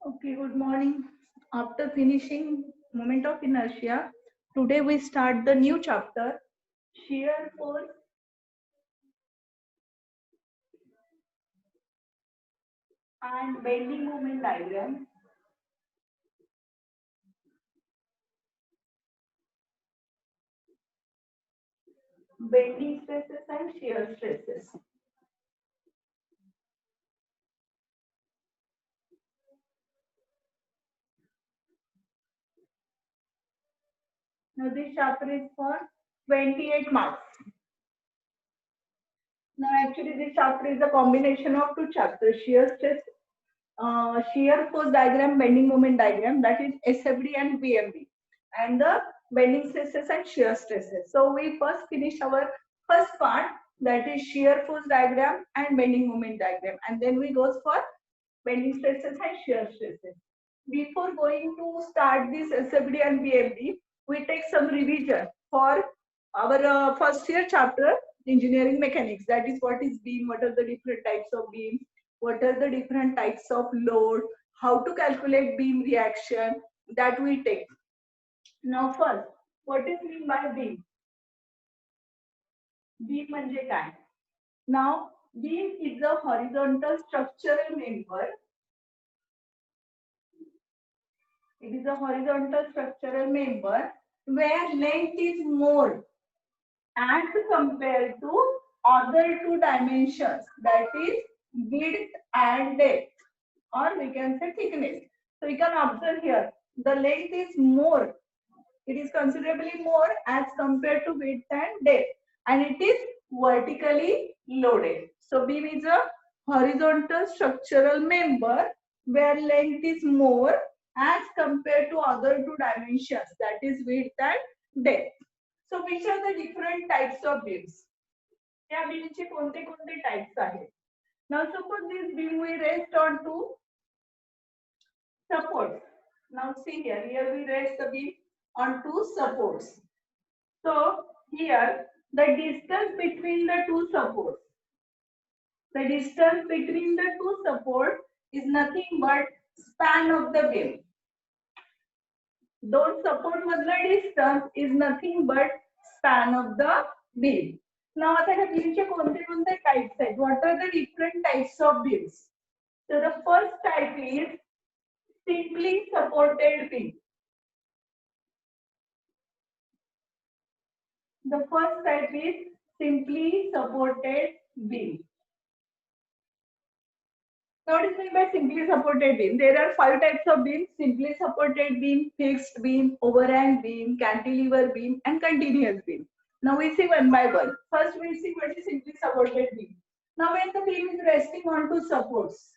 Okay, good morning. After finishing moment of inertia, today we start the new chapter, shear force and bending moment diagram. Bending stresses and shear stresses. Now this chapter is for 28 marks. Now actually this chapter is a combination of two chapters, shear force diagram, bending moment diagram, that is SFD and BMD, and the bending stresses and shear stresses. So we first finish our first part, that is shear force diagram and bending moment diagram, and then we go for bending stresses and shear stresses. Before going to start this SFD and BMD, we take some revision for our first year chapter, engineering mechanics. That is what is beam, what are the different types of beam, what are the different types of load, how to calculate beam reaction, that we take. Now first, what is mean by beam? Beam म्हणजे काय? Now beam is a horizontal structural member. It is a horizontal structural member where length is more as compared to other two dimensions, that is width and depth, or we can say thickness. So you can observe here, the length is more. It is considerably more as compared to width and depth, and it is vertically loaded. So beam is a horizontal structural member where length is more as compared to other two dimensions, that is width and depth. So which are the different types of beams? या बीमचे कोणते कोणते types आहेत? Now suppose this beam we rest on two supports. Now see here, we rest the beam on two supports. So here the distance between the two supports, is nothing but span of the beam. दोन support मधला distance is nothing but span of the beam. Now आता ह्या बीमचे कोणते कोणते types आहेत? What are the different types of beams? So the first type is simply supported beam. The first type is simply supported beam. Now what is meant by simply supported beam? There are 5 types of beams: simply supported beam, fixed beam, overhang beam, cantilever beam, and continuous beam. Now we see one by one. First we see what is simply supported beam. Now when the beam is resting on two supports,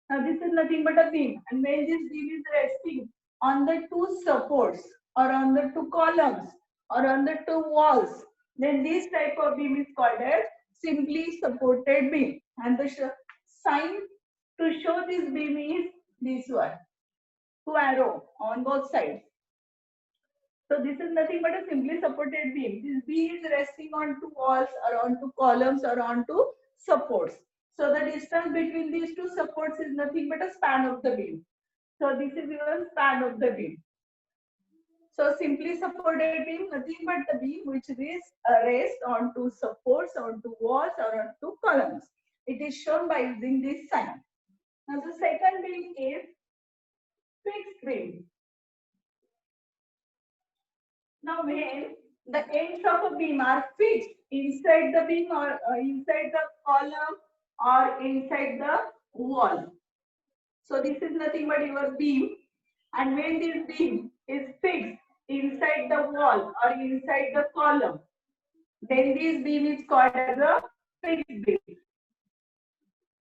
now this is nothing but a beam, and when this beam is resting on the two supports or on the two columns or on the two walls, then this type of beam is called as simply supported beam. And the sign to show this beam is this one, two arrow on both sides. So this is nothing but a simply supported beam. This beam is resting on two walls or on two columns or on two supports. So the distance between these two supports is nothing but a span of the beam. So this is your span of the beam. So simply supported beam, nothing but the beam which is raised on two supports, on two walls or on two columns. It is shown by using this sign. Now the second beam is fixed beam. Now when the ends of a beam are fixed inside the beam or inside the column or inside the wall. So this is nothing but your beam, and when this beam is fixed inside the wall or inside the column, then this beam is called as a fixed beam.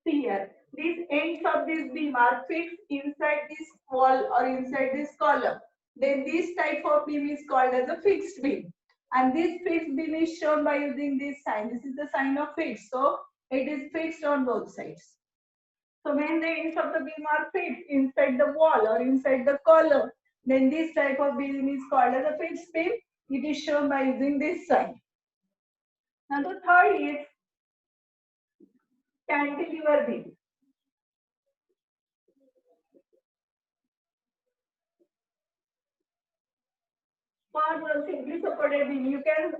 See here, these ends of this beam are fixed inside this wall or inside this column. Then this type of beam is called as a fixed beam. And this fixed beam is shown by using this sign. This is the sign of fixed. So it is fixed on both sides. So when the ends of the beam are fixed inside the wall or inside the column, then this type of beam is called as a fixed beam. It is shown by using this sign. Now the third is cantilever beam. For simply supported beam, you can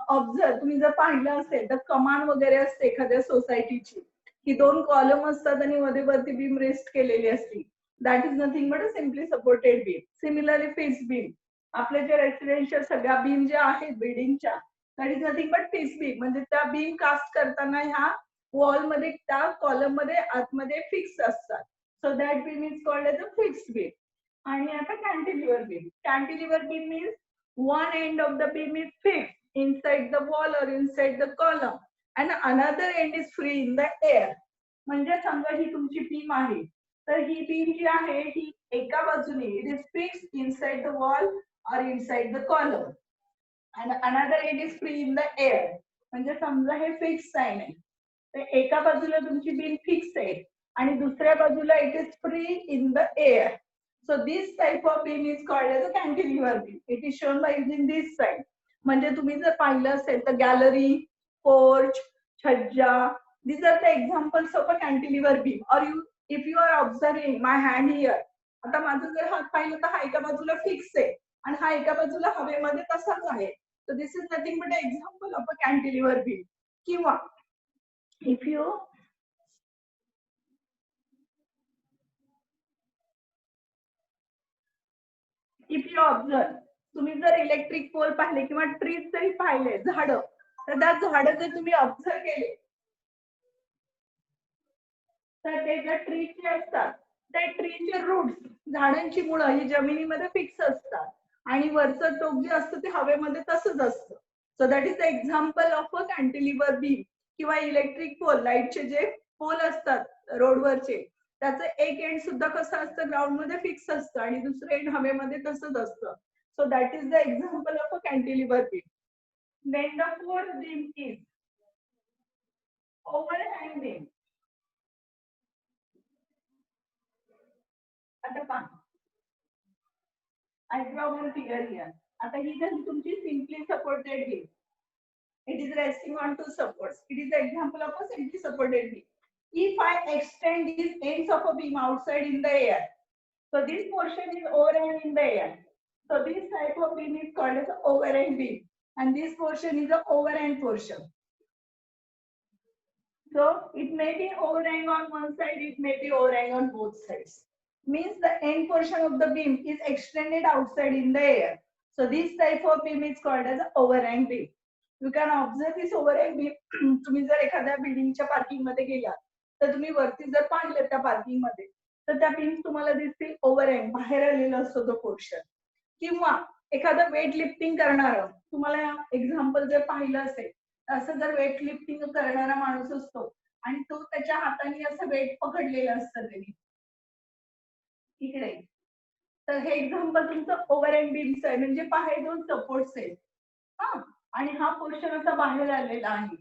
observe, तुम्ही जर पाहिलं असेल तर कमान वगैरे असते एखाद्या सोसायटीची, की दोन कॉलम असतात आणि मध्ये वरती बीम रेस्ट केलेली असते. That is nothing but a simply supported beam. Similarly fix beam, आपल्या ज्या रेसिडेन्शियल सगळ्या बीम ज्या आहेत बिल्डिंगच्या, that is nothing but fix beam. म्हणजे त्या बीम कास्ट करताना ह्या वॉल मध्ये त्या कॉलम मध्ये आतमध्ये फिक्स असतात. So that beam is called as a fixed beam. आणि आता cantilever beam. Cantilever beam means one end of the beam is fixed inside the wall or inside the column and another end is free in the air. म्हणजे समजा ही तुमची beam आहे, तर ही beam जी आहे ही एका बाजूने it is fixed inside the wall और inside the column and another end is free in the air. म्हणजे समजा हे फिक्स साइन आहे, तर एका बाजूला तुमची बीम फिक्स आहे आणि दुसऱ्या बाजूला it is free in the air. So this type of beam is called as a cantilever beam. It is shown by using this sign. म्हणजे तुम्ही जर पाहिलं असेल तर गॅलरी, पोर्च, छज्जा, these are the examples of a cantilever beam. Or if you are observing my hand here, आता माझा जर हात पाहिलं तर हा एका बाजूला फिक्स आहे आणि हा एका बाजूला हवेमध्ये तसाच आहे. So this is nothing but an example of a cantilever beam. किंवा if you ऑब्झर्व, तुम्ही जर इलेक्ट्रिक पोल पाहिले किंवा ट्रीज जरी पाहिले, झाडं, तर त्या झाडं जर तुम्ही ऑब्झर्व केले तर ते ज्या ट्रीचे असतात त्या ट्रीचे रूट्स, झाडांची मुळं ही जमिनीमध्ये फिक्स असतात आणि वरचं टोक जे असतं ते हवेमध्ये तसंच असतं. So that is the example of a cantilever beam. किंवा इलेक्ट्रिक पोल, लाईटचे जे पोल असतात रोडवरचे, त्याचं एक एंड सुद्धा कसं असतं ग्राउंड मध्ये फिक्स असतं आणि दुसरं एंड हवेमध्ये तसंच असतं. So that is the example of a cantilever beam. Then the fourth beam is overhang beam. आता पहा, I draw one figure here. आता ही झाली तुमची simply supported beam. It is resting on two supports. It is the example of a simply supported beam. If I extend these ends of a beam outside in the air, so this portion is overhang in the air. So this type of beam is called as an overhang beam, and this portion is an overhang portion. So it may be overhang on one side, it may be overhang on both sides. Means the end portion of the beam is extended outside in the air. So this type of beam is called as an overhang beam. You can observe this overhang beam. तुम्ही जर एखाद्या बिल्डिंगच्या parking मध्ये गेलात तर तुम्ही वरती जर पाहिलं त्या पार्किंग मध्ये, तर त्या बीम तुम्हाला दिसतील ओव्हरहँग, बाहेर आलेला असतो तो पोर्शन. किंवा एखादं वेट लिफ्टिंग करणारं, तुम्हाला एक्झाम्पल जर पाहिलं असेल, असं जर वेट लिफ्टिंग करणारा माणूस असतो आणि तो त्याच्या हाताने असं वेट पकडलेलं असतं त्यांनी इकडे, तर हे एक्झाम्पल तुमचं ओव्हरहँग बीमचं आहे. म्हणजे पाहे दोन सपोर्ट्स आहेत हा, आणि हा पोर्शन असा बाहेर आलेला आहे.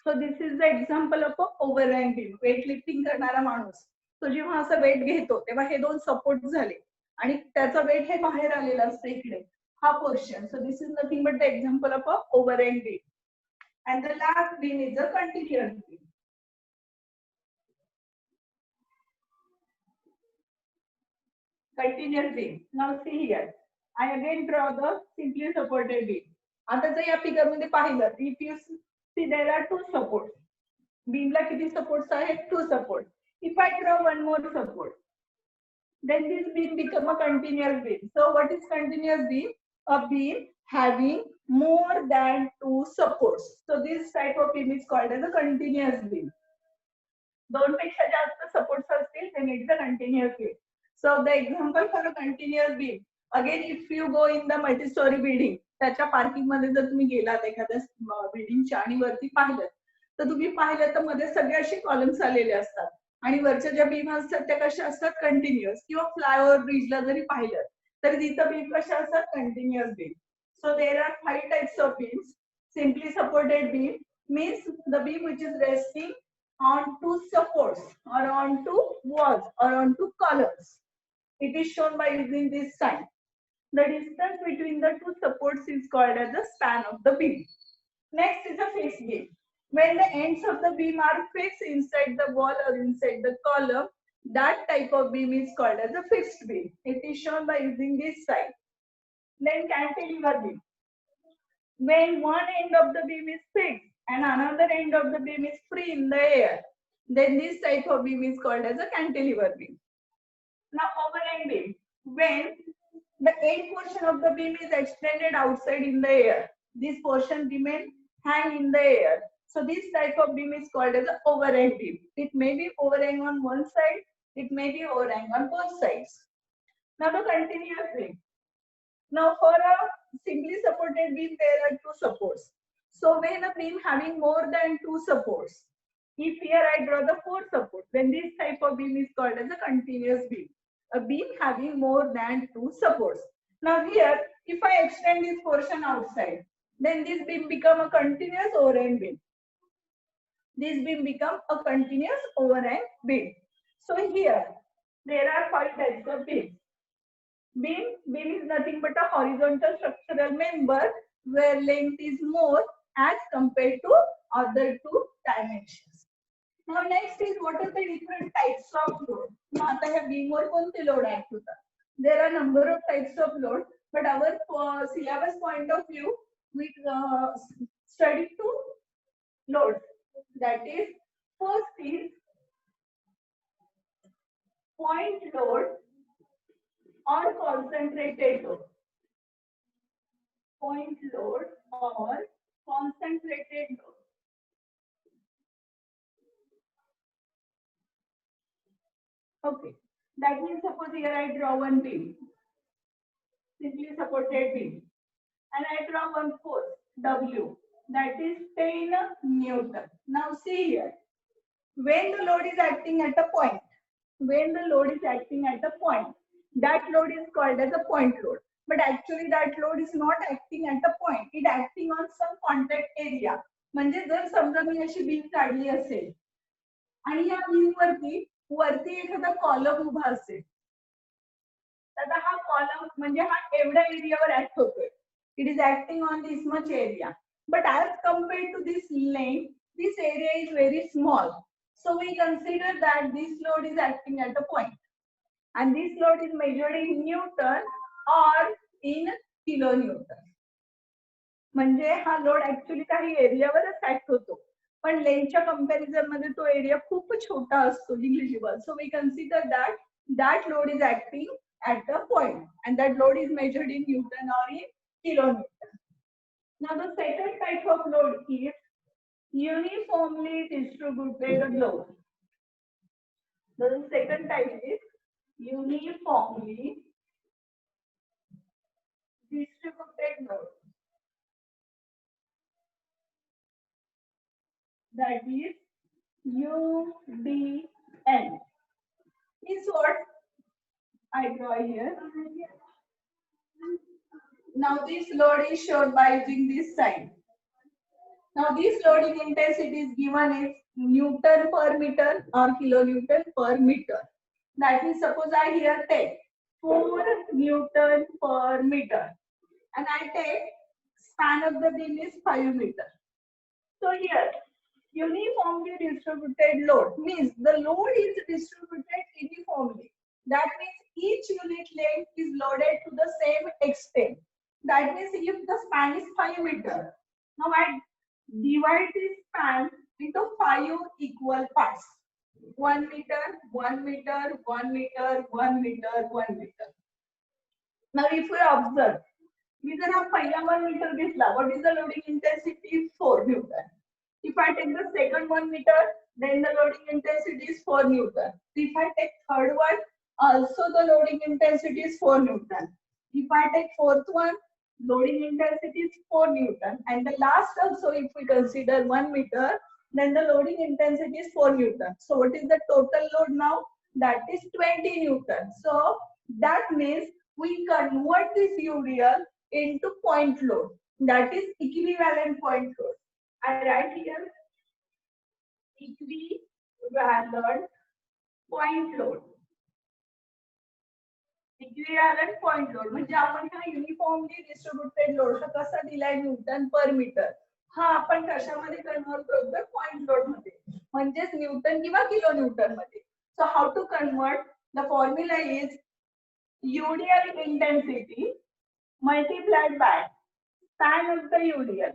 So this is the example of a overhang beam. Weight lifting करणारा माणूस तो जेव्हा असं वेट घेतो तेव्हा हे दोन सपोर्ट झाले आणि त्याचा वेट हे बाहेर आलेलं असतं इकडे, हा portion. So this is nothing but the example of a overhang beam. And the last beam is a continuous beam. Continuous beam. Now see here. I again draw the simply supported beam. आता जर या figure मध्ये पाहिलं, if you see there are two supports. बीमला किती supports आहेत? Two supports. If I draw one more support, then this beam become a continuous beam. So what is continuous beam? A beam having more than two supports. So this type of beam is called as a continuous beam. दोन पेक्षा जास्त supports असतील then it's a continuous beam. So the example for a continuous beam, again if you go in the multi-story building, त्याच्या parking मध्ये जर तुम्ही गेलात एखाद्या बिल्डिंगच्या आणि वरती पाहिलं, तर तुम्ही पाहिलं तर मध्ये सगळे असे कॉलम्स आलेले असतात आणि वरच्या ज्या बीम असतात त्या कशा असतात? कंटिन्युअस. किंवा फ्लायओव्हर ब्रिजला जरी पाहिलं तर तिथं बीम कशा असतात? Continuous beam. So there are 5 types of beams. Simply supported beam means the beam which is resting on two supports or on two walls or on two columns. It is shown by using this sign. The distance between the two supports is called as the span of the beam. Next is a fixed beam. When the ends of the beam are fixed inside the wall or inside the column, that type of beam is called as a fixed beam. It is shown by using this sign. Then cantilever beam. When one end of the beam is fixed and another end of the beam is free in the air, then this type of beam is called as a cantilever beam. Now overhang beam. When the end portion of the beam is extended outside in the air, this portion remain hang in the air. So this type of beam is called as an overhang beam. It may be overhang on one side, it may be overhang on both sides. Now the continuous beam. Now for a singly supported beam, there are two supports. So when a beam having more than two supports, if here I draw the four supports, then this type of beam is called as a continuous beam. A beam having more than two supports. Now here, if I extend this portion outside, then this beam become a continuous overhang beam. This beam become a continuous overhang beam. So here, there are 5 types of beams. Beam is nothing but a horizontal structural member where length is more as compared to other two dimensions. Now next is what are the different types of load. Now आता ह्या beam वर कोणते load act होतात? There are number of types of load, but our syllabus point of view, we study two loads. That is, first is point load or concentrated load. Point load or concentrated load. Okay, that means suppose here I draw one beam, simply supported beam, and I draw one force W, that is 10 Newton. Now see here, when the load is acting at a point, that load is called as a point load. But actually that load is not acting at a point, it acting on some contact area. म्हणजे जर समजा मी अशी beam काढली असेल आणि या beam वरती एखादा कॉलम उभा असेल, तर हा कॉलम म्हणजे हा एवढ्या एरियावर ऍक्ट होतोय. It is acting on this much area, but as compared to this length, this area is very small. So we consider that this load is acting at a point, and this load is measured in Newton or in kilonewton. म्हणजे हा load actually काही एरियावरच act होतो, पण लेंथच्या comparison मध्ये तो area खूप छोटा असतो, negligible. So we consider that load is acting at a point, and that load is measured in Newton or in kilonewton. Now the second type of load is uniformly distributed load. The second type is uniformly distributed load. That is UDL. Is what I draw here. Now this load is shown by using this sign. Now this loading intensity is given as Newton per meter or kilonewton per meter. That means suppose I here take 4 Newton per meter and I take span of the beam is 5 meter. So here uniformly distributed load means the load is distributed uniformly. That means each unit length is loaded to the same extent. That means if the span is 5 meter, now I divide this span into 5 equal parts. 1 meter, 1 meter, 1 meter, 1 meter, 1 meter. Now if we observe, we can have 1 meter घेतला, what is the loading intensity? 4 Newton. If I take the second 1 meter, then the loading intensity is 4 Newton. If I take third one, also the loading intensity is 4 Newton. If I take fourth one, loading intensity is 4 Newton. And the last also, if we consider 1 meter, then the loading intensity is 4 Newton. So what is the total load now? That is 20 Newton. So that means we convert this UDL into point load. That is equivalent point load. I write here equivalent point load. Equivalent point load म्हणजे आपण हा uniformly distributed load हा कसा दिलाय Newton per metre, हा आपण कशामध्ये convert करतोय? पॉइंट लोड मध्ये, म्हणजेच न्यूटन किंवा किलो न्यूटन मध्ये. So how to convert? The formula is UDL intensity multiplied by span of the UDL.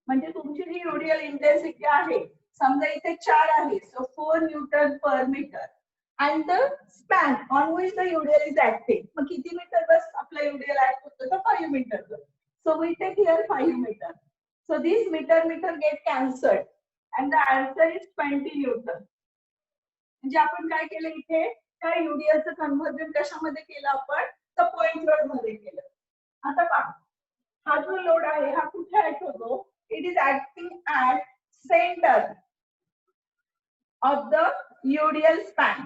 म्हणजे तुमची जी UDL इंटेन्सिटी आहे, समजा इथे 4 आहे, so 4 newton per metre and the span on which the UDL is acting. मग किती metre बस आपला UDL act होतो तर 5 metre. So we take here 5 meter. So this meter get cancelled and the answer is 20 Newton. म्हणजे आपण काय केलं इथे त्या UDL चं कन्व्हर्जन कशामध्ये केलं आपण तर पॉइंट लोड मध्ये केलं. आता पहा हा जो लोड आहे हा कुठे ऍक्ट होतो it is acting at centre of the UDL span.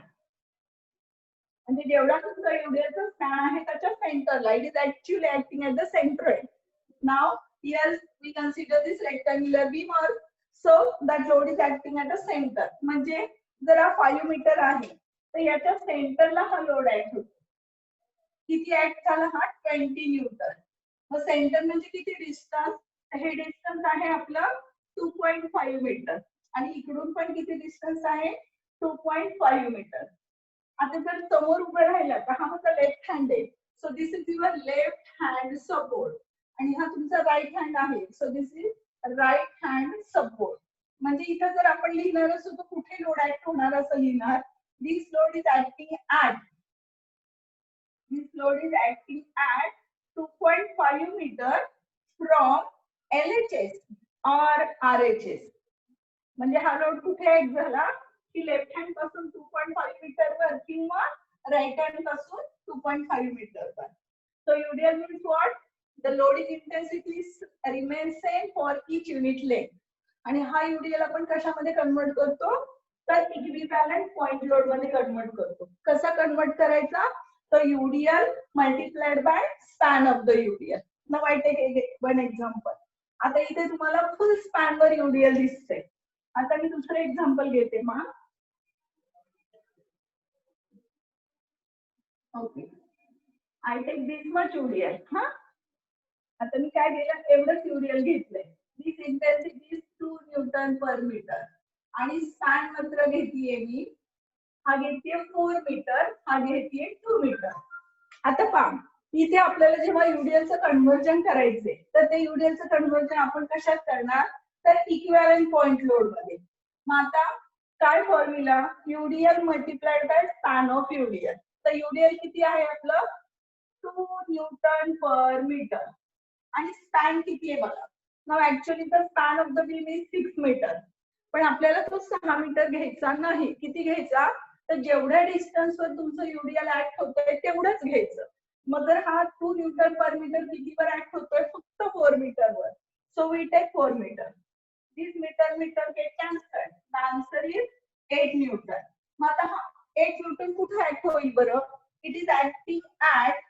म्हणजे जेवढा तुमचा UDL चा स्पॅन आहे त्याच्या सेंटरला it is actually acting at the centre. Now here we consider this rectangular beam और so that load is acting at the centre. म्हणजे जर हा 5 मीटर आहे तर याच्या सेंटरला हा लोड ऍक्ट होतो. किती ऍक्ट झाला हा 20 न्यूटन. मग सेंटर म्हणजे किती डिस्टन्स हे डिस्टन्स आहे आपलं 2.5 मीटर आणि इकडून पण किती डिस्टन्स आहे 2.5 मीटर. आता जर समोर उभं राहिला तर हा माझा लेफ्ट हँड आहे so this is your left hand support आणि हा तुमचा राईट हँड आहे so this is right hand support. म्हणजे इथं जर आपण लिहिणार असो तर कुठे लोड ऍक्ट होणार असं लिहिणार this load is acting at this load is acting at 2.5 meter from LHS or RHS. म्हणजे हा लोड कुठे ऍक्ट झाला की लेफ्ट हँड पासून 2.5 मीटर वर किंवा राईट हँड पासून 2.5 metre were. So UDL means what? The loading intensity remains same for each unit length. आणि हा UDL आपण कशामध्ये कन्वर्ट करतो तर इक्विव्हॅलंट पॉइंट लोड मध्ये कन्वर्ट करतो. कसा कन्वर्ट करायचा तर UDL multiplied by span of the UDL. Now I take one example. आता इथे तुम्हाला फुल स्पॅन वर UDL दिसते. आता मी दुसरं एक्झाम्पल घेते मग. Okay I take this much UDL. हा आता मी काय केलं एवढंच UDL घेतलंय. This intensity is 2 newton per metre आणि स्पॅन मात्र घेतलीये मी हा घेतलीये 4 मीटर हा घेतलीये 2 मीटर. आता पहा इथे आपल्याला जेव्हा UDL चं कन्व्हर्जन करायचंय तर ते UDL चं कन्व्हर्जन आपण कशात करणार तर इक्विव्हॅलंट पॉइंट लोड मध्ये. मग आता काय formula UDL multiplied by span of UDL. तर UDL किती आहे आपलं 2 न्यूटन पर मीटर आणि स्पॅन किती आहे बघा. Now actually the span of the beam is 6 metre पण आपल्याला तो 6 मीटर घ्यायचा नाही. किती घ्यायचा तर जेवढ्या डिस्टन्स वर तुमचं UDL ऍक्ट होतोय तेवढंच घ्यायचं. मग जर हा 2 न्यूटन पर मीटर कितीवर ऍक्ट होतोय फक्त 4 मीटर वर. So we take 4 metre. This metre get cancelled. The answer is 8 newton. मग आता हा 8 न्यूटन कुठे ऍक्ट होईल बरं इट इज ऍक्टिंग ऍट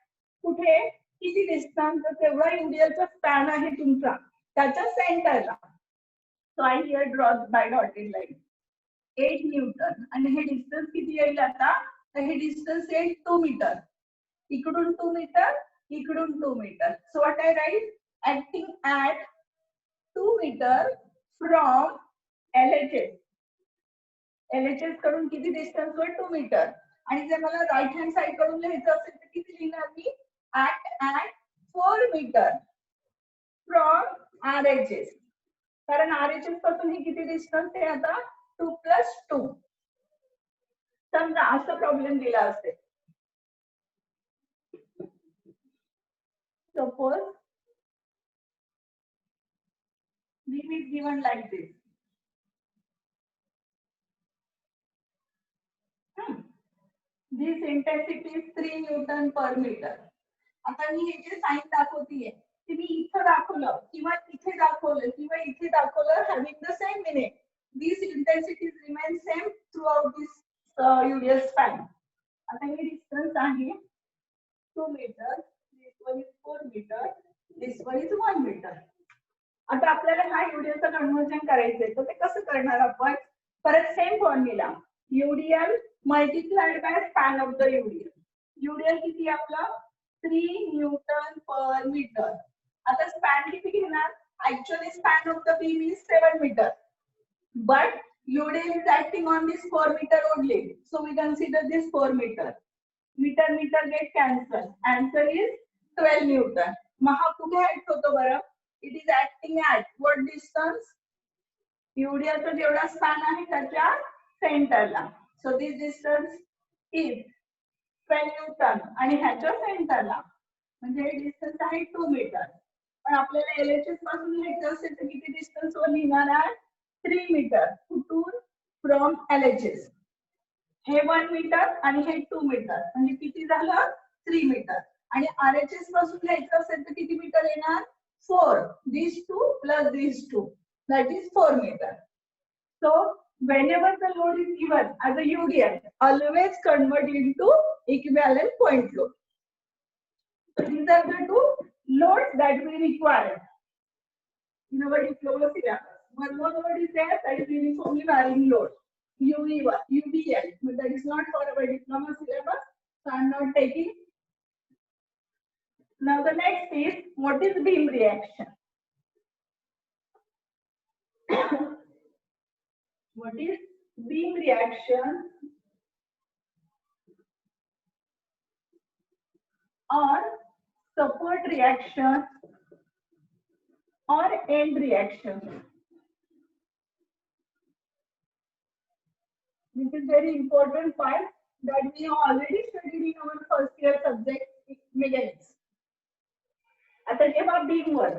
कुठे किती डिस्टन्स तेवढा UDL चा स्पॅन आहे तुमचा त्याच्या सेंटरला. So I here draw by dotted line 8 newton आणि हे डिस्टन्स किती येईल आता तर हे डिस्टन्स येईल 2 मीटर. इकडून 2 मीटर इकडून 2 metre. So what I write acting at 2 metre from LHS. LHS कडून किती डिस्टन्स वर 2 मीटर आणि जर मला राईट हँड साइड कडून लिहायचं असेल तर किती लिहिणार मी ऍट 4 मीटर फ्रॉम RHS. कारण RHS पासून ही किती डिस्टन्स आहे आता 2 + 2. समजा असा प्रॉब्लेम दिला असेल suppose beam is given like this. This intensity is 3 Newton per meter. आता मी हे जे साइन दाखवतीये ते मी इथे दाखवलं किंवा इथे दाखवलं किंवा इथे दाखवलं having the same meaning. These intensities remain same throughout this UDL span. आता हे डिस्टन्स आहे 2 metre. This one is 4 meter. This one is 1 meter. आता आपल्याला हा UDL चं कन्व्हर्जन करायचंय तर ते कसं करणार आपण परत same formula UDL multiplied by span of the UDL. UDL किती आपलं 3 न्यूटन पर मीटर. आता स्पॅन किती घेणार actually span of the beam is 7 metre but UDL is acting on this 4 meter only. So we consider this 4 meter. Meter get cancelled. Answer is 12 newton. मग हा कुठे act होतो बरं? It is acting at what distance? युडियाचा जेवढा span आहे त्याच्या सेंटरला. So this distance is 12 newton आणि ह्याच्या सेंटरला म्हणजे हे डिस्टन्स आहे 2 मीटर. पण आपल्याला LHS पासून लिहायचं असेल तर किती डिस्टन्स वर लिहिणार आहे? 3 मीटर. कुठून? From LHS. हे 1 मीटर आणि हे 2 मीटर म्हणजे किती झालं? 3 मीटर. आणि RHS पासून लिहायचं असेल तर किती मीटर येणार? 4. These 2 plus these 2. That is 4 meter. So whenever the load is given as a UDL, always convert into equivalent point load. So these are the two loads that we require in our diploma syllabus. One more load is there, that is uniformly varying load, UVL, but that is not for our diploma syllabus, so I am not taking. Now the next is, what is beam reaction? What is beam reaction or support reaction or end reaction? This is very important part that we have already studied in our first year subject mechanics. आता जेव्हा beam were,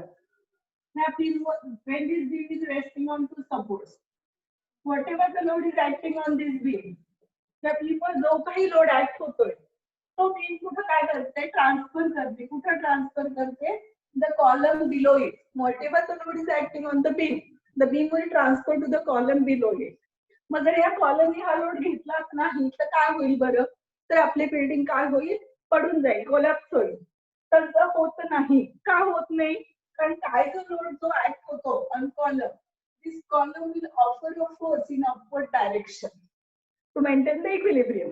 when this beam is resting on two supports, whatever the load is acting on this beam, त्या beam वर जो काही load act होतोय तो beam कुठं काय करते? ट्रान्सफर करते. कुठं ट्रान्सफर करते? The column below it. Whatever the load is acting on the beam will transfer to the column below it. मग जर या कॉलमने हा लोड घेतलाच नाही तर काय होईल बरं? तर आपली बिल्डिंग काय होईल? पडून जाईल, कोलॅप्स होईल. तसं होत नाही. का होत नाही? कारण काय जो लोड जो ऍक्ट होतो on column, this column will offer a force in upward direction to maintain the equilibrium.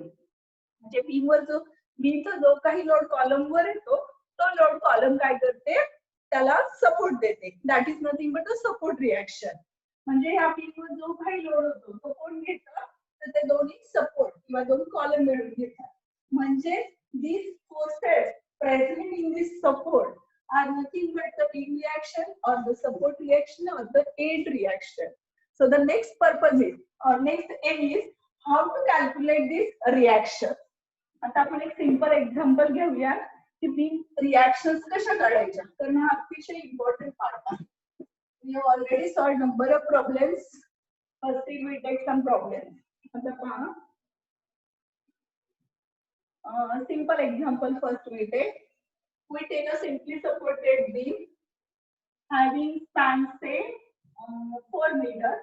म्हणजे बीमचा जो काही लोड कॉलम वर येतो तो लोड कॉलम काय करते? त्याला सपोर्ट देते. That is nothing but a support reaction. म्हणजे ह्या बीमवर जो काही लोड होतो तो कोण घेतं? तर ते दोन्ही सपोर्ट किंवा दोन कॉलम मिळून घेतात. म्हणजे these forces present in this support are nothing but the beam reaction or the support reaction or the end reaction. So the next purpose is or next aim is how to calculate this reaction. आता आपण एक simple example घेऊया की beam reactions कशा काढायच्या, कारण हा अतिशय इम्पॉर्टंट पार्ट आहे. We have already solved number of problems. First we will take some problems. आता पहा, simple example first we take. We take a simply supported beam having span say 4 meter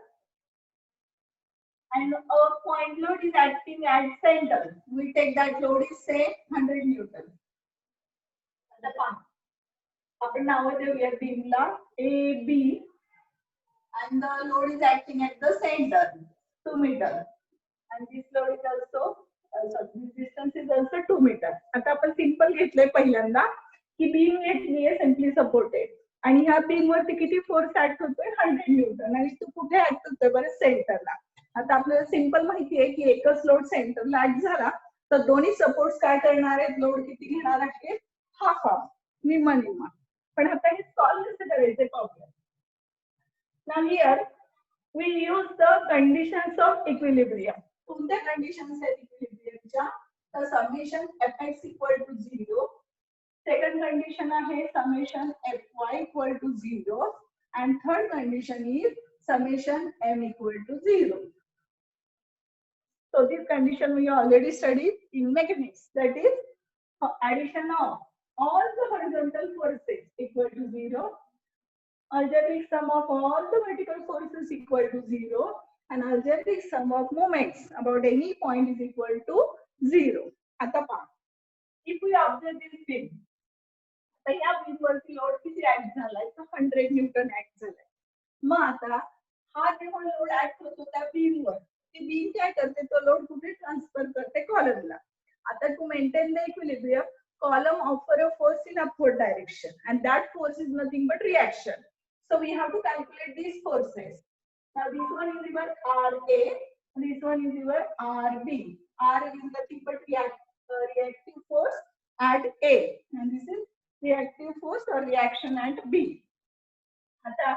and a point load is acting at center. We take that load is say 100 Newton. आता पहा, आपण नाव देऊया बीमला AB and the load is acting at the center 2 meter and this load is also this distance is also 2 meter. आता आपण simple घेतलंय पहिल्यांदा की beam घेतलीये simply supported आणि ह्या बीम वरती किती फोर्स ऍक्ट होतोय? 100 न्यूटन. आणि तो कुठे ऍक्ट होतोय बरं? सेंटरला. आता आपल्याला सिंपल माहिती आहे की एकच लोड सेंटरला ऍक्ट झाला तर दोन्ही सपोर्ट्स काय करणार आहेत? लोड किती घेणार आहेत? हाफ हाफ, निम्मा निम्मा. पण आता हे सॉल्व्ह कसं करायचं पाहूया. Now here we use the conditions of equilibrium. कोणत्या कंडिशन्स आहेत इक्विलिब्रियमच्या? तर summation Fx equal to 0. Second condition आहे summation Fy equal to 0 and third condition is summation M equal to 0. So this condition we already studied in mechanics. That is addition of all the horizontal forces equal to 0. Algebraic sum of all the vertical forces equal to 0 and algebraic sum of moments about any point is equal to 0. आता पहा, if we observe this beam, तर या beam वरती load किती act झालाय? तर 100 Newton act झालाय. मग आता हा जेव्हा लोड ऍक्ट होतो त्या बीम वर, ती बीम काय करते? तो लोड कुठे ट्रान्सफर करते? कॉलमला. आता to maintain the equilibrium, column offer a force in upward direction and that force is nothing but reaction. So we have to calculate these forces. Now this one is your RA, this one is your RB. R is nothing but reactive force at A and this is reactive force or reaction at B. आता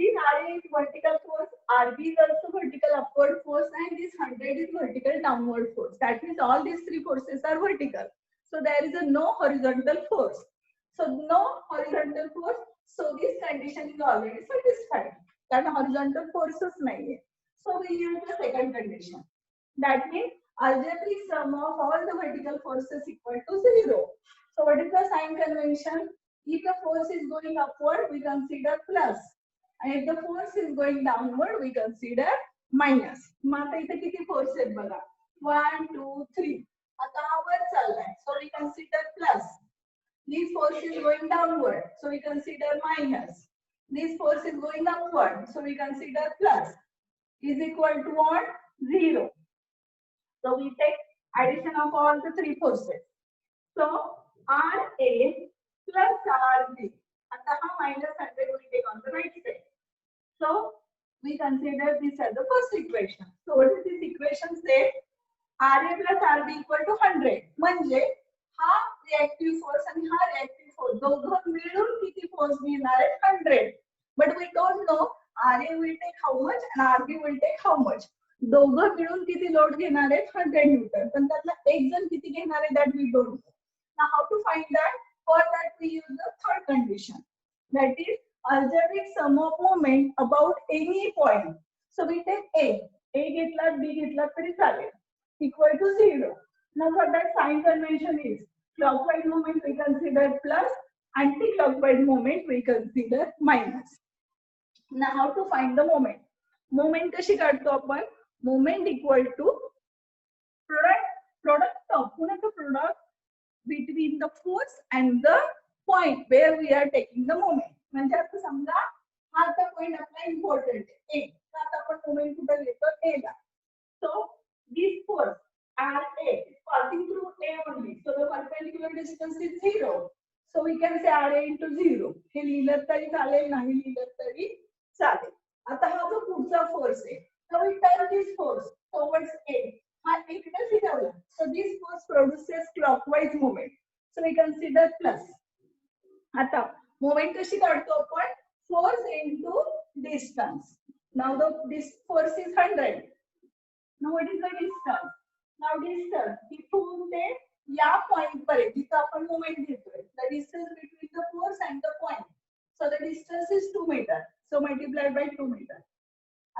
this RA is vertical force, RB is also vertical upward force, and this 100 is vertical downward force. That means all these three forces are vertical. So there is a no horizontal force. So no horizontal force. So this condition is already satisfied. That horizontal force is nahi. So we use the second condition. That means algebraic sum of all the vertical forces equal to 0. So what is the sign convention? If the force is going upward, we consider plus. And if the force is going downward, we consider minus. मग आता इथे किती force आहेत बघा. 1, 2, 3. आता हा वर चाललाय. So we consider plus. This force is going downward. So we consider minus. This force is going upward. So we consider plus. Is equal to what? 0. So we take addition of all the three forces. So RA plus RB. आता हा minus 100 we take on the right side. So we consider this as the first equation. So what is this equation say? RA plus RB equal to 100. म्हणजे हा reactive force आणि हा reactive force दोघं मिळून किती force देणार आहे 100. But we don't know RA will take how much and RB will take how much. दोघं मिळून किती लोड घेणार आहेत 100 न्यूटन. पण त्यातला एक जण किती घेणार आहे that we don't know. Now how to find that? For that we use the third condition. That is algebraic sum of moment about any point. So we take A घेतला B घेतला तरी चालेल. Equal to 0. Now for that sign convention is clockwise moment we consider plus, anti-clockwise moment we consider minus. Now how to find the moment? Moment कशी काढतो आपण? Moment equal to product of product between the force and the point where we are taking the moment. म्हणजे आता समजा हा आता point आपला important आहे A. तर आता आपण मोमेंट कुठे घेतो A La. So this force RA is passing through A only. So the perpendicular distance is 0. So we can say RA into 0. हे लिहिलं तरी चालेल, नाही लिहिलं तरी चालेल. आता हा जो पुढचा फोर्स आहे. So we turn this force towards A. हा इकडे फिरवला. So this force produces clockwise moment. So we consider plus. आता moment कशी काढतो आपण? Force into distance. Now this force is 100. Now what is the distance? Now distance इथून ते या पॉइंट पर्यंत जिथे आपण मोमेंट घेतोय. The distance between the force and the point. So the distance is 2 meter. So multiplied by 2 meter.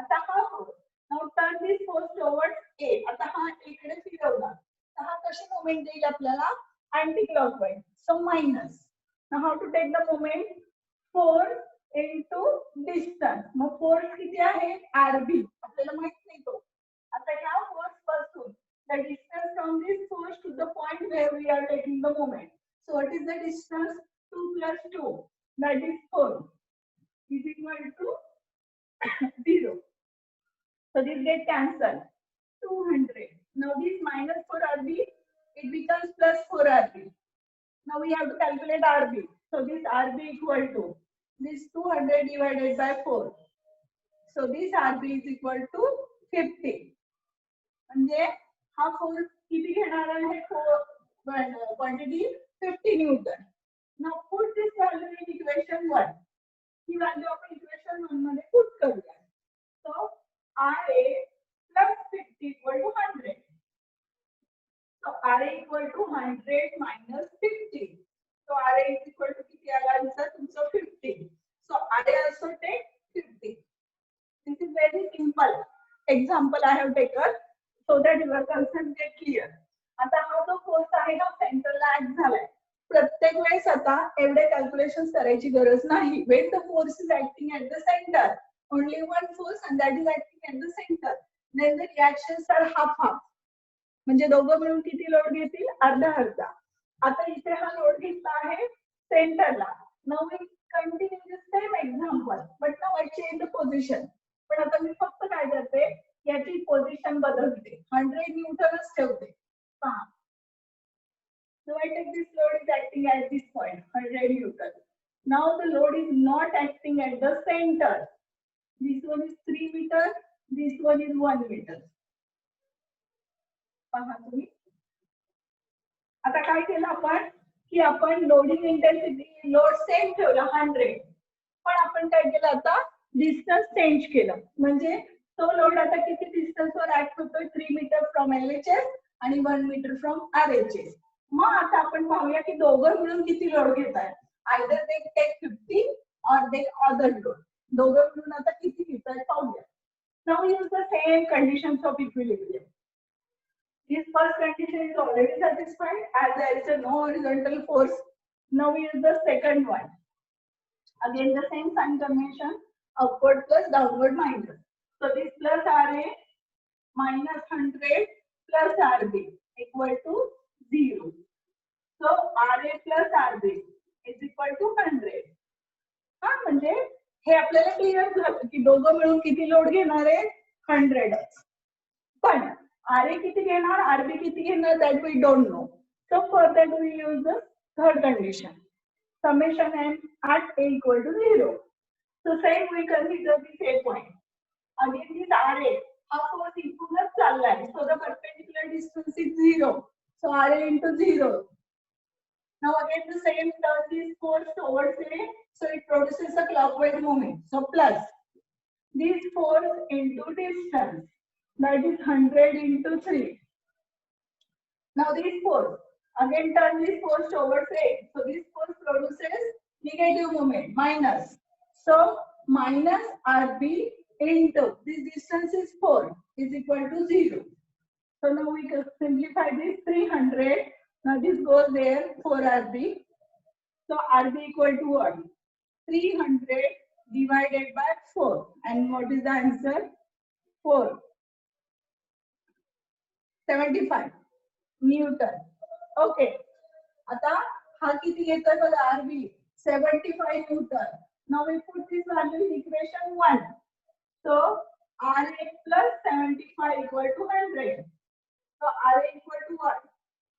आता हा force. Now turn this force towards A. आता हा इकडे फिरवला. तर हा कशी मोमेंट देईल आपल्याला? Anti clockwise. So minus. Now how to take the moment? Force into distance. Mug force किती आहे? RB. आपल्याला माहित नाही तो. आता या force पासून the distance from this force to the point where we are taking the moment. So what is the distance? 2 plus 2. That is 4. Is equal to 0. So this gets cancelled. 200. Now this minus 4RB, it becomes plus 4RB. Now we have to calculate RB. So this RB equal to this 200 divided by 4. So this RB is equal to 50. म्हणजे हा force किती घेणार आहे? Quantity 50 Newton. Now put this value in equation 1. He value आपण equation 1 मध्ये put करूया. सो RA plus 50 equal to 100. So RA equal to 100 minus 50. So RA is equal to किती आला आन्सर तुमचं 50. So RA also take 50. This is very simple example I have taken so that your concept get clear. आता हा जो force आहे ना सेंटरला act झालाय. प्रत्येक वेळेस आता एवढे कॅल्क्युलेशन्स करायची गरज नाही. When the force is acting at the center, only one force and that is acting at the center. Then the reactions are half. म्हणजे दोघं मिळून किती लोड घेतील? अर्धा अर्धा. आता इथे हा लोड घेतला आहे सेंटरला. Now we continue the same example, but now I change the position. पण आता मी फक्त काय करते? याची पोझिशन बदलते. 100 न्यूटनच ठेवते. पहा. So I take this load is acting at this point, 100 Newton. Now the load is not acting at the center. This one is 3 meter, this one is 1 meter. पहा तुम्ही. आता काय केलं आपण? की आपण लोडिंग इंटेन्सिटी लोड सेम ठेवला 100, पण आपण काय केलं आता डिस्टन्स चेंज केलं. म्हणजे तो लोड आता किती डिस्टन्सवर ऍक्ट होतोय 3 मीटर फ्रॉम LHS आणि 1 मीटर फ्रॉम RHS. मग आता आपण पाहूया की दोघं मिळून किती लोड घेत आहेत. आयदर दे टेक 50 और दे अदर लोड. दोघं मिळून आता किती घेत आहेत पाहूया. Now use the same conditions of equilibrium. This first condition is already satisfied as there is a no horizontal force. Now we use the second one. Again the same sign convention, upward plus downward minus. So this plus RA minus 100 plus RB equal to 0. So RA plus RB is equal to 100. हा म्हणजे हे आपल्याला clear झालं की दोघं मिळून किती load घेणार आहे 100. पण RA किती घेणार RB किती घेणार that we don't know. So for that we use the third condition. Summation n at A equal to 0. So same we consider this A point. Again this RA हा force इथूनच चाललाय. So the perpendicular distance is 0. So RA into 0. Now again the same turn this force towards A. So it produces a clockwise movement. So plus this force into distance. That is 100 into 3. Now this force, again turn this force towards A. So this force produces negative moment, minus. So minus RB into, this distance is 4, is equal to 0. So now we can simplify this 300. Now this goes there, 4RB. So RB equal to what? 300 divided by 4. And what is the answer? 4. 75 Newton. Okay. आता हा किती घेतोय बघा RB 75 Newton. Now we put this value in equation 1. So RA plus 75 equal to 100. So RA equal to what?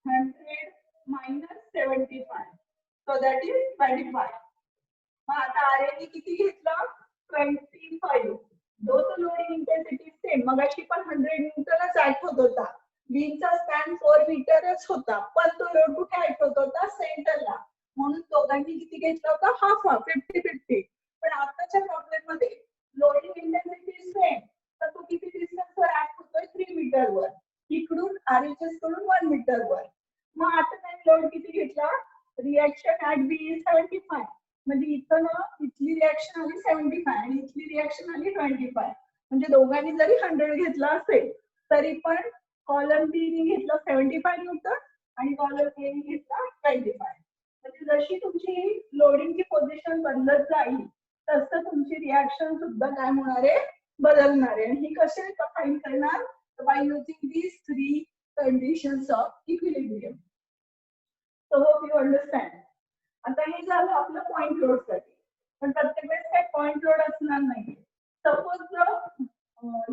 100 minus 75. So that is 25. मग आता RA ने किती घेतला 25. दोन लोडिंग इंटेन्सिटी सेम. मगाशी पण 100 न्यूटनच ऍक्ट होत होता. बीमचा स्पॅन 4 मीटरच होता, पण तो लोड कुठे ऍक्ट होत होता सेंटरला. म्हणून दोघांनी किती घेतला होता हाफ हाफ 50-50. पण आताच्या प्रॉब्लेम मध्ये लोडिंग इंटेन्सिटी सेम, तर तो किती डिस्टन्सवर ऍक्ट होतोय 3 मीटरवर. इकडून RHS कडून 1 मीटरवर. मग आता त्यांनी लोड किती घेतला रिएक्शन ऍट बी 75. म्हणजे इथं ना इथली रिएक्शन आली 75 आणि इथली रिएक्शन आली 25. म्हणजे दोघांनी जरी 100 घेतला असेल तरी पण कॉलम बी ने घेतला 75 न्यूटन आणि कॉलम ए ने घेतला 25. म्हणजे जशी तुमची लोडिंगची पोझिशन बदलत जाईल तसं तुमची रिएक्शन सुद्धा काय होणार आहे बदलणार आहे. आणि ही कशी फाइंड करणार by using these 3 conditions of equilibrium. So hope you understand. आता हे झालं आपलं पॉइंट लोड साठी. पण प्रत्येक वेळेस काही पॉइंट लोड असणार नाही. Suppose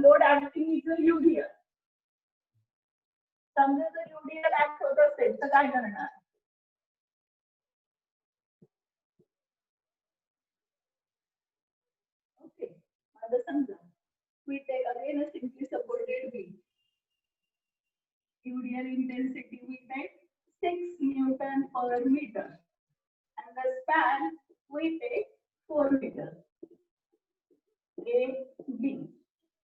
load acting is a UDL. समजा जर युडियल ऍक्ट होत असेल तर काय करणार. ओके, आता समजा we take again a simply supported beam. Udial intensity we take 6 Newton per meter. And the span we take 4 meters. A, B.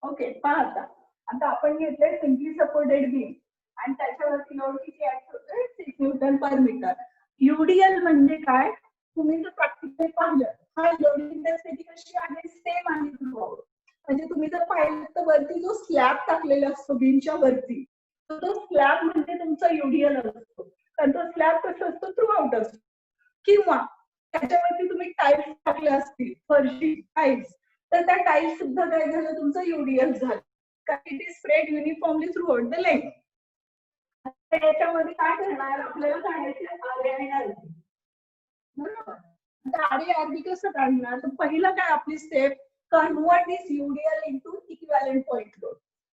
Okay, पहा आता आपण घेतले सिम्पली सपोर्टेड बीम आणि त्याच्यावरती लोड किती ऍक्ट होतोय 6 न्यूटन पर मीटर. युडियल म्हणजे काय तुम्ही जर प्रॅक्टिकली पाहिलं हा लोडिंग इंटेन्सिटी कशी आहे सेम आहे थ्रूआउट. म्हणजे तुम्ही जर पाहिलं तर वरती जो स्लॅब टाकलेला असतो बीमच्या वरती तो स्लॅब म्हणजे तुमचा युडियल असतो. कारण तो स्लॅब कसा असतो थ्रूआउट असतो. किंवा त्याच्यावरती तुम्ही टाईल्स टाकले असतील फरशी टाईल्स तर त्या टाईल्स सुद्धा काय झालं तुमचं युडियल झालं. कारण it is spread uniformly throughout the length. त्याच्यामध्ये काय करणार आपल्याला काढायचे RA आणि RB. बरोबर. आता RA RB कसं काढणार तर पहिला काय आपली step convert this UDL into equivalent point load.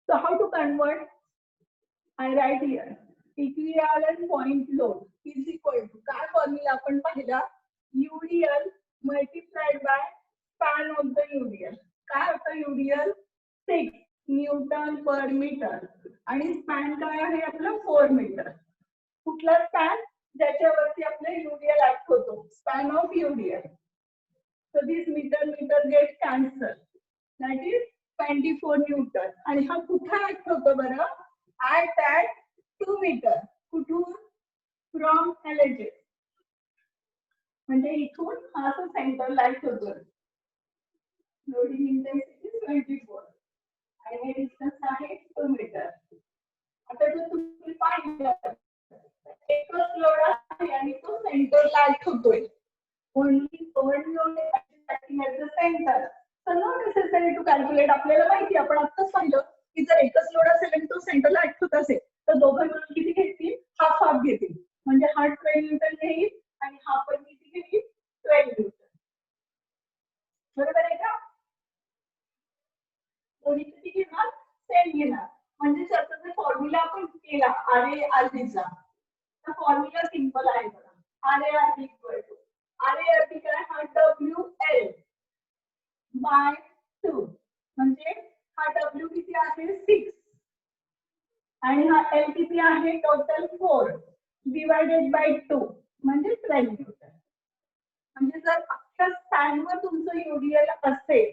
So how to convert I write here equivalent point load is equal to काय फॉर्म्युला आपण पाहिला UDL multiplied by span of the UDL. काय होतं UDL 6 न्यूटन पर मीटर आणि span काय आहे आपलं 4 metre. कुठला स्पॅन ज्याच्यावरती आपले UDL ऍक्ट होतो, span of UDL. So this meter gets cancelled. That is 24 Newton. आणि हा कुठे ऍक्ट होतो बरं? Act at 2 meter. कुठून? From LHS. म्हणजे इथून हा असं सेंटर ऍक्ट होतो. लोडिंग इंटेन्सिटी 24 आणि हे डिस्टन्स आहे 2 मीटर. आता जर तुम्ही पाहिलं एकच लोड आहे आणि तो सेंटरला ऍक्ट होतोय. Only one load is acting at the center. So not necessary to calculate. आपल्याला माहिती आपण आत्ताच पाहिलं की जर एकच लोड असेल आणि तो सेंटरला ऍक्ट होत असेल तर दोघं मिळून किती घेतील? हाफ हाफ घेतील. म्हणजे हा 12 न्यूटन घेईल आणि हा पण किती घेईल? 12 न्यूटन. बरोबर आहे का? दोन्ही किती घेणार? सेम घेणार. म्हणजे त्याचा जर फॉर्म्युला आपण केला RA/RB चा तर फॉर्म्युला सिंपल आहे बघा. RA/RB इक्वल टू RA/RB काय? हा WL बाय 2 म्हणजे हा W किती आहे? 6 आणि हा L किती आहे? टोटल 4 डिवायडेड बाय 2 म्हणजे 12 न्यूटन. म्हणजे जर अख्ख्या स्पॅनवर तुमचं UDL असेल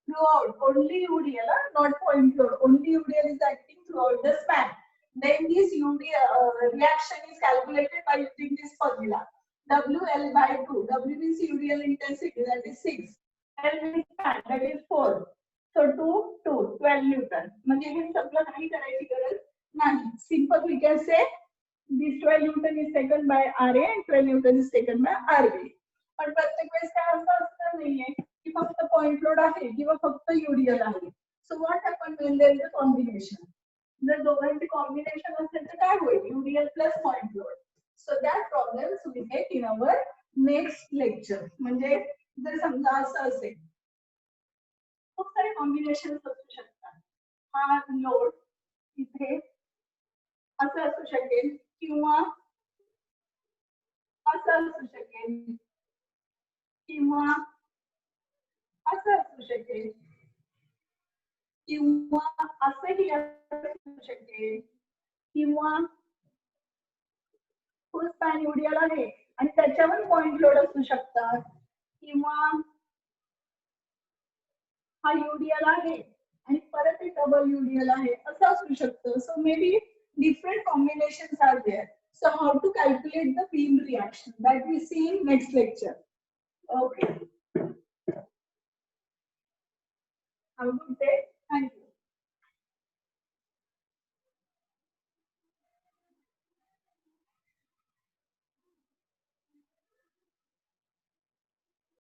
throughout, only UDL, not point load, only UDL is acting throughout the span, then this UDL reaction is calculated by using this formula WL by 2. W means UDL intensity, that is 6. L means span, that is 4. So 12 Newton. म्हणजे हे सगळं काही करायची गरज नाही. Simple we can say this 12 Newton is taken by RA and 12 Newton is taken by RB. पण प्रत्येक वेळेस काय असं असतं नाहीये की फक्त पॉइंट लोड आहे किंवा फक्त UDL आहे. So what happen when there is a combination? जर दोघांचे कॉम्बिनेशन असेल तर काय होईल? UDL plus point load. So that problems we get in our next lecture. म्हणजे जर समजा असं असेल खूप सारे कॉम्बिनेशन असू शकतात. हा लोड इथे असं असू शकेल किंवा असं असू शकेल किंवा असं असू शकेल किंवा असंही असू शकेल किंवा फुल स्पॅन UDL आहे आणि त्याच्यावर पॉइंट लोड असू शकतात किंवा हा UDL आहे आणि परत एक डबल UDL आहे असं असू शकतं. So may be different combinations are there. So how to calculate the beam reaction, that we see in next lecture. Okay. Have a good day. Thank you.